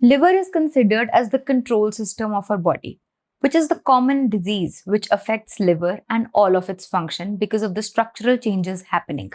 Liver is considered as the control system of our body, which is the common disease which affects liver and all of its function because of the structural changes happening.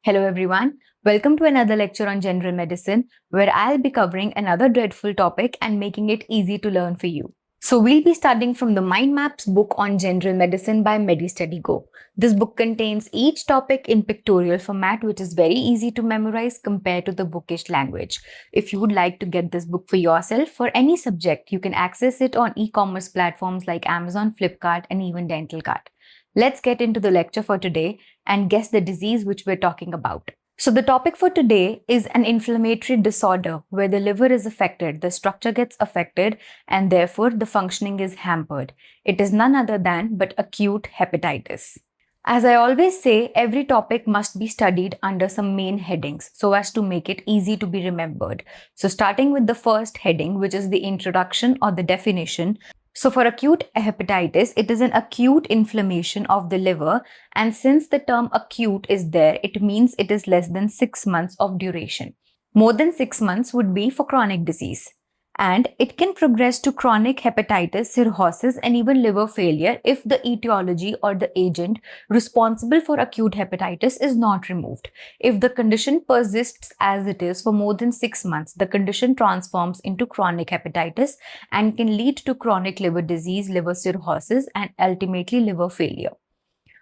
Hello everyone, welcome to another lecture on general medicine where I'll be covering another dreadful topic and making it easy to learn for you. So we'll be studying from the Mind Maps book on general medicine by MediStudyGo. This book contains each topic in pictorial format, which is very easy to memorize compared to the bookish language. If you would like to get this book for yourself for any subject, you can access it on e-commerce platforms like Amazon, Flipkart, and even DentalCart. Let's get into the lecture for today and guess the disease which we're talking about. So the topic for today is an inflammatory disorder where the liver is affected, the structure gets affected, and therefore the functioning is hampered. It is none other than but acute hepatitis. As I always say, every topic must be studied under some main headings so as to make it easy to be remembered. So starting with the first heading, which is the introduction or the definition. So for acute hepatitis, it is an acute inflammation of the liver, and since the term acute is there, it means it is less than 6 months of duration. More than 6 months would be for chronic disease. And it can progress to chronic hepatitis, cirrhosis, and even liver failure if the etiology or the agent responsible for acute hepatitis is not removed. If the condition persists as it is for more than 6 months, the condition transforms into chronic hepatitis and can lead to chronic liver disease, liver cirrhosis, and ultimately liver failure.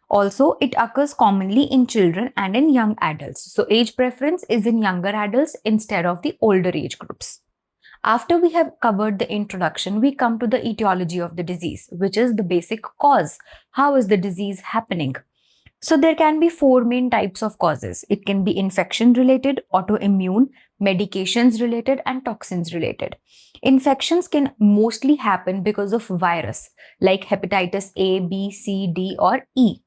Also, it occurs commonly in children and in young adults. So, age preference is in younger adults instead of the older age groups. After we have covered the introduction, we come to the etiology of the disease, which is the basic cause. How is the disease happening? So there can be 4 main types of causes. It can be infection related, autoimmune, medications related, and toxins related. Infections can mostly happen because of virus like hepatitis A, B, C, D, or E.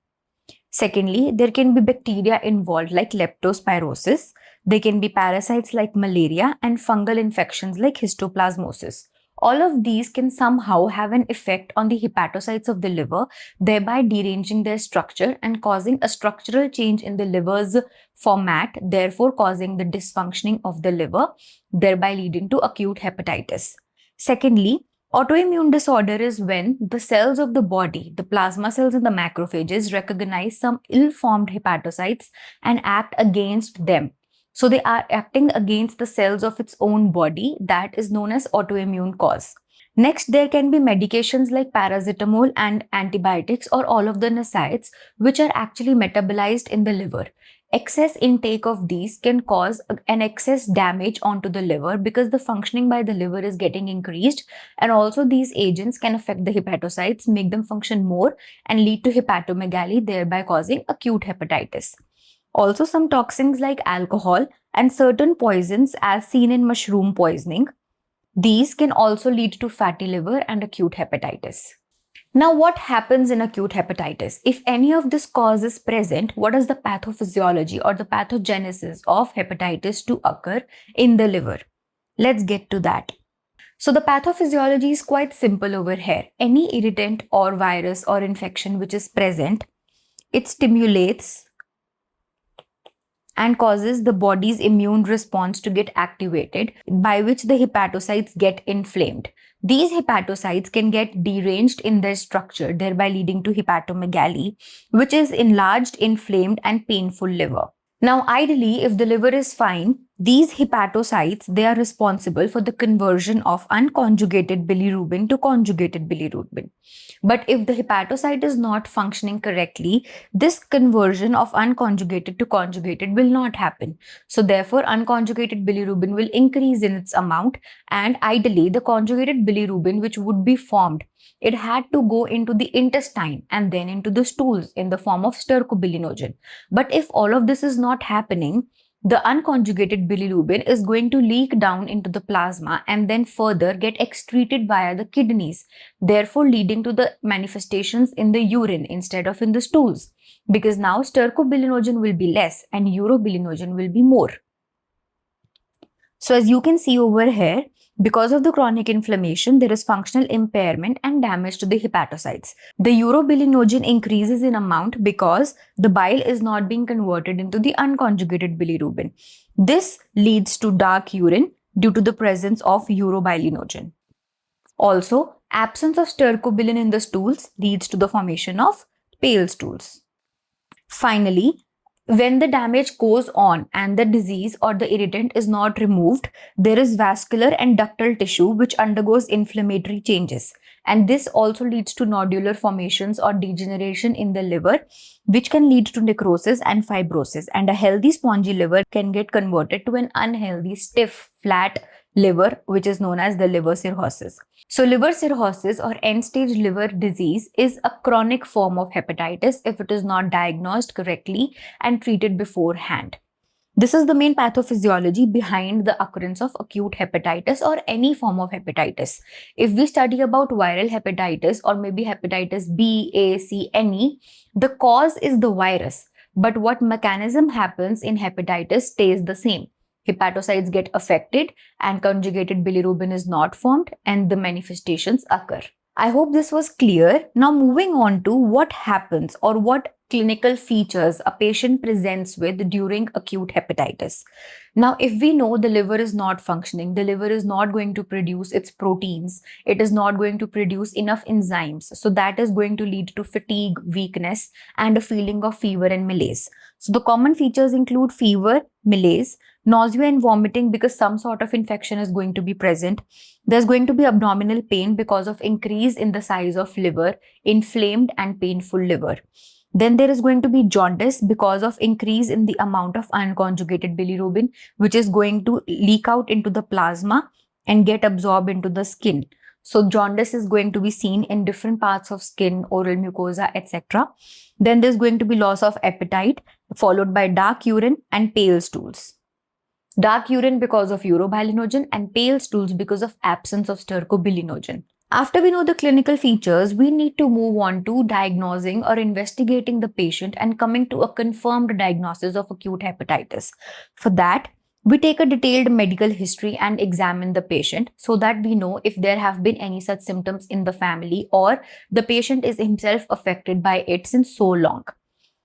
Secondly, there can be bacteria involved like leptospirosis. There can be parasites like malaria and fungal infections like histoplasmosis. All of these can somehow have an effect on the hepatocytes of the liver, thereby deranging their structure and causing a structural change in the liver's format, therefore causing the dysfunctioning of the liver, thereby leading to acute hepatitis. Secondly, autoimmune disorder is when the cells of the body, the plasma cells and the macrophages, recognize some ill-formed hepatocytes and act against them. So they are acting against the cells of its own body. That is known as autoimmune cause. Next, there can be medications like paracetamol and antibiotics or all of the NSAIDs, which are actually metabolized in the liver. Excess intake of these can cause an excess damage onto the liver because the functioning by the liver is getting increased, and also these agents can affect the hepatocytes, make them function more, and lead to hepatomegaly, thereby causing acute hepatitis. Also, some toxins like alcohol and certain poisons, as seen in mushroom poisoning, these can also lead to fatty liver and acute hepatitis. Now, what happens in acute hepatitis? If any of this cause is present, what is the pathophysiology or the pathogenesis of hepatitis to occur in the liver? Let's get to that. So the pathophysiology is quite simple over here. Any irritant or virus or infection which is present, it stimulates and causes the body's immune response to get activated, by which the hepatocytes get inflamed. These hepatocytes can get deranged in their structure, thereby leading to hepatomegaly, which is enlarged, inflamed, and painful liver. Now, ideally, if the liver is fine, these hepatocytes, they are responsible for the conversion of unconjugated bilirubin to conjugated bilirubin. But if the hepatocyte is not functioning correctly, this conversion of unconjugated to conjugated will not happen. So therefore, unconjugated bilirubin will increase in its amount, and ideally, the conjugated bilirubin which would be formed, it had to go into the intestine and then into the stools in the form of stercobilinogen. But if all of this is not happening, the unconjugated bilirubin is going to leak down into the plasma and then further get excreted via the kidneys, therefore leading to the manifestations in the urine instead of in the stools, because now stercobilinogen will be less and urobilinogen will be more. So as you can see over here, Because of the chronic inflammation, there is functional impairment and damage to the hepatocytes. The urobilinogen increases in amount because the bile is not being converted into the unconjugated bilirubin. This leads to dark urine due to the presence of urobilinogen. Also, absence of stercobilin in the stools leads to the formation of pale stools. Finally, when the damage goes on and the disease or the irritant is not removed, there is vascular and ductal tissue which undergoes inflammatory changes. And this also leads to nodular formations or degeneration in the liver, which can lead to necrosis and fibrosis. And a healthy spongy liver can get converted to an unhealthy, stiff, flat liver, which is known as the liver cirrhosis. So liver cirrhosis or end-stage liver disease is a chronic form of hepatitis if it is not diagnosed correctly and treated beforehand. This is the main pathophysiology behind the occurrence of acute hepatitis or any form of hepatitis. If we study about viral hepatitis or maybe hepatitis B, A, C, any, the cause is the virus, but what mechanism happens in hepatitis stays the same. Hepatocytes get affected and conjugated bilirubin is not formed and the manifestations occur. I hope this was clear. Now moving on to what happens or what clinical features a patient presents with during acute hepatitis. Now, if we know the liver is not functioning, the liver is not going to produce its proteins, it is not going to produce enough enzymes. So that is going to lead to fatigue, weakness, and a feeling of fever and malaise. So the common features include fever, malaise, nausea and vomiting because some sort of infection is going to be present. There's going to be abdominal pain because of increase in the size of liver, inflamed and painful liver. Then there is going to be jaundice because of increase in the amount of unconjugated bilirubin, which is going to leak out into the plasma and get absorbed into the skin. So jaundice is going to be seen in different parts of skin, oral mucosa, etc. Then there's going to be loss of appetite, followed by dark urine and pale stools. Dark urine because of urobilinogen and pale stools because of absence of stercobilinogen. After we know the clinical features, we need to move on to diagnosing or investigating the patient and coming to a confirmed diagnosis of acute hepatitis. For that, we take a detailed medical history and examine the patient so that we know if there have been any such symptoms in the family or the patient is himself affected by it since so long.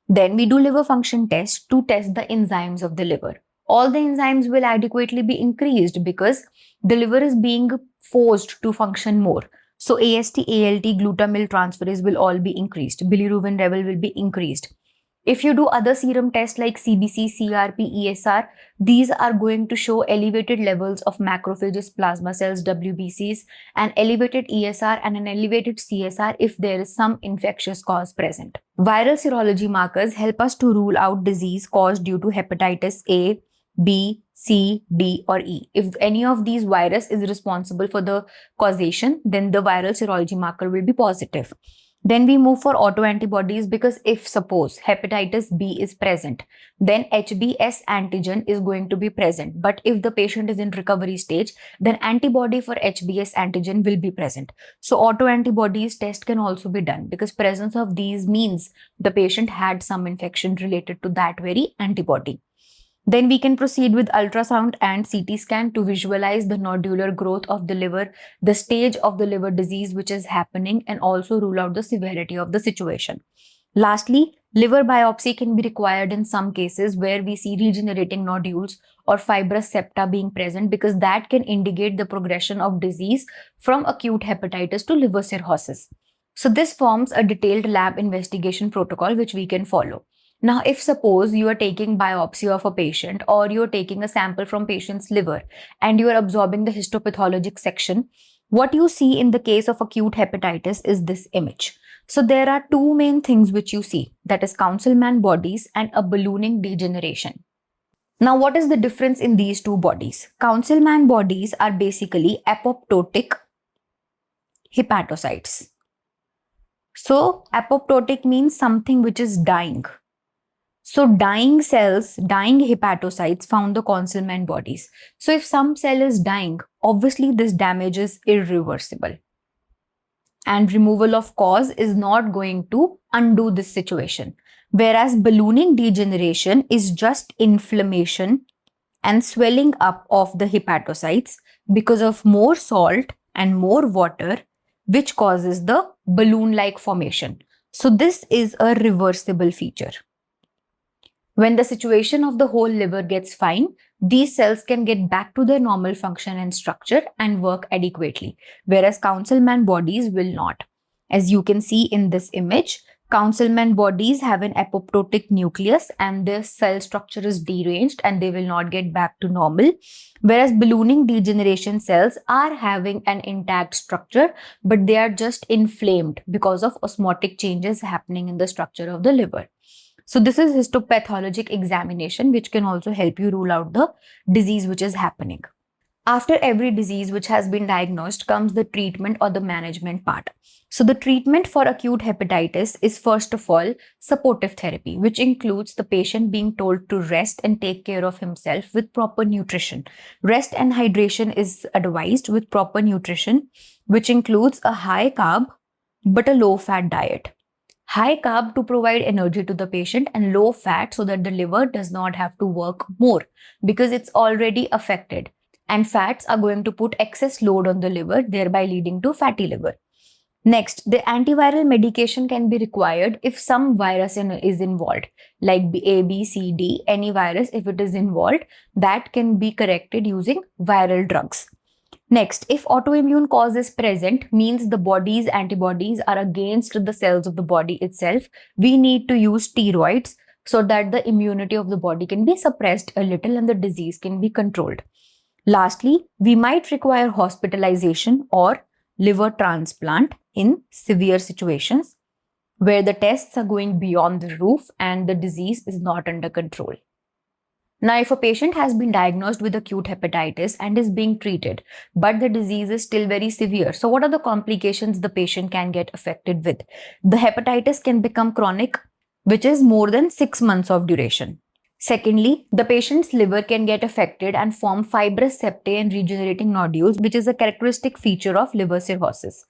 Then we do liver function tests to test the enzymes of the liver. All the enzymes will adequately be increased because the liver is being forced to function more. So AST, ALT, glutamyl transferase will all be increased. Bilirubin level will be increased. If you do other serum tests like CBC, CRP, ESR, these are going to show elevated levels of macrophages, plasma cells, WBCs, and elevated ESR and an elevated CSR if there is some infectious cause present. Viral serology markers help us to rule out disease caused due to hepatitis A, B, C, D, or E. If any of these virus is responsible for the causation, then the viral serology marker will be positive. Then we move for autoantibodies because if suppose hepatitis B is present, then HBs antigen is going to be present. But if the patient is in recovery stage, then antibody for HBs antigen will be present. So autoantibodies test can also be done because presence of these means the patient had some infection related to that very antibody. Then we can proceed with ultrasound and CT scan to visualize the nodular growth of the liver, the stage of the liver disease which is happening, and also rule out the severity of the situation. Lastly, liver biopsy can be required in some cases where we see regenerating nodules or fibrous septa being present because that can indicate the progression of disease from acute hepatitis to liver cirrhosis. So this forms a detailed lab investigation protocol which we can follow. Now, if suppose you are taking biopsy of a patient or you're taking a sample from patient's liver and you are absorbing the histopathologic section, what you see in the case of acute hepatitis is this image. So there are two main things which you see, that is Councilman bodies and a ballooning degeneration. Now, what is the difference in these two bodies? Councilman bodies are basically apoptotic hepatocytes. So apoptotic means something which is dying. So dying cells, dying hepatocytes found the Councilman bodies. So if some cell is dying, obviously this damage is irreversible. And removal of cause is not going to undo this situation. Whereas ballooning degeneration is just inflammation and swelling up of the hepatocytes because of more salt and more water, which causes the balloon-like formation. So this is a reversible feature. When the situation of the whole liver gets fine, these cells can get back to their normal function and structure and work adequately, whereas councilman bodies will not. As you can see in this image, councilman bodies have an apoptotic nucleus and their cell structure is deranged and they will not get back to normal, whereas ballooning degeneration cells are having an intact structure, but they are just inflamed because of osmotic changes happening in the structure of the liver. So this is histopathologic examination, which can also help you rule out the disease which is happening. After every disease which has been diagnosed comes the treatment or the management part. So the treatment for acute hepatitis is first of all supportive therapy, which includes the patient being told to rest and take care of himself with proper nutrition. Rest and hydration is advised with proper nutrition, which includes a high carb but a low fat diet. High carb to provide energy to the patient and low fat so that the liver does not have to work more because it's already affected. And fats are going to put excess load on the liver, thereby leading to fatty liver. Next, the antiviral medication can be required if some virus is involved, like A, B, C, D, any virus, if it is involved, that can be corrected using viral drugs. Next, if autoimmune cause is present, means the body's antibodies are against the cells of the body itself, we need to use steroids so that the immunity of the body can be suppressed a little and the disease can be controlled. Lastly, we might require hospitalization or liver transplant in severe situations where the tests are going beyond the roof and the disease is not under control. Now, if a patient has been diagnosed with acute hepatitis and is being treated, but the disease is still very severe, so what are the complications the patient can get affected with? The hepatitis can become chronic, which is more than 6 months of duration. Secondly, the patient's liver can get affected and form fibrous septae and regenerating nodules, which is a characteristic feature of liver cirrhosis.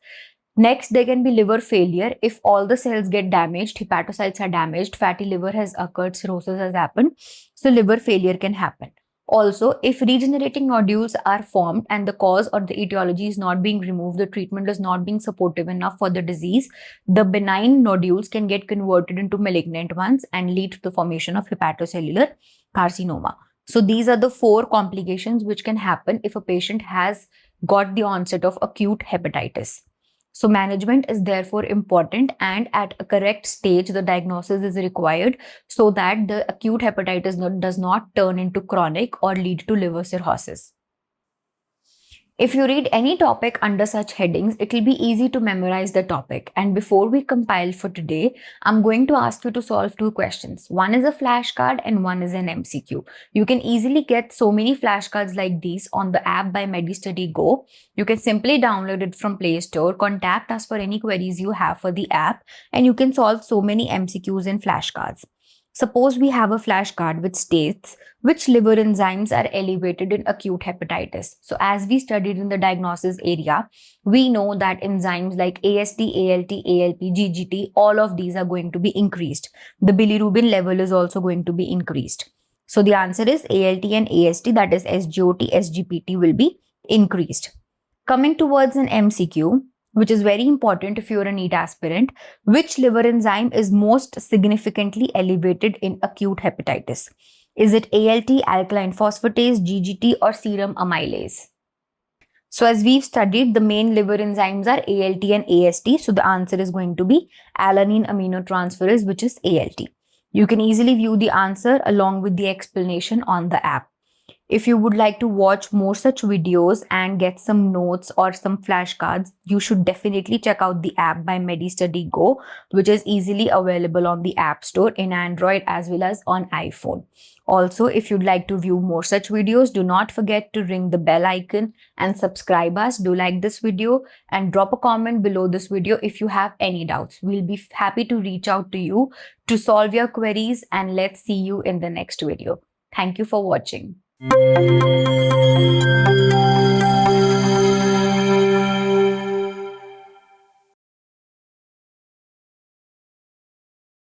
Next, there can be liver failure. If all the cells get damaged, hepatocytes are damaged, fatty liver has occurred, cirrhosis has happened, so liver failure can happen. Also, if regenerating nodules are formed and the cause or the etiology is not being removed, the treatment is not being supportive enough for the disease, the benign nodules can get converted into malignant ones and lead to the formation of hepatocellular carcinoma. So these are the 4 complications which can happen if a patient has got the onset of acute hepatitis. So management is therefore important, and at a correct stage, the diagnosis is required so that the acute hepatitis does not turn into chronic or lead to liver cirrhosis. If you read any topic under such headings, it will be easy to memorize the topic. And before we compile for today, I'm going to ask you to solve 2 questions. One is a flashcard and one is an MCQ. You can easily get so many flashcards like these on the app by MediStudy Go. You can simply download it from Play Store, contact us for any queries you have for the app, and you can solve so many MCQs and flashcards. Suppose we have a flashcard which states which liver enzymes are elevated in acute hepatitis. So as we studied in the diagnosis area, we know that enzymes like AST, ALT, ALP, GGT, all of these are going to be increased. The bilirubin level is also going to be increased. So the answer is ALT and AST, that is SGOT, SGPT will be increased. Coming towards an MCQ, which is very important if you're a NEET aspirant, which liver enzyme is most significantly elevated in acute hepatitis? Is it ALT, alkaline phosphatase, GGT, or serum amylase? So as we've studied, the main liver enzymes are ALT and AST. So the answer is going to be alanine aminotransferase, which is ALT. You can easily view the answer along with the explanation on the app. If you would like to watch more such videos and get some notes or some flashcards, you should definitely check out the app by MediStudy Go, which is easily available on the App Store in Android as well as on iPhone. Also, if you'd like to view more such videos, do not forget to ring the bell icon and subscribe us. Do like this video and drop a comment below this video if you have any doubts. We'll be happy to reach out to you to solve your queries, and let's see you in the next video. Thank you for watching.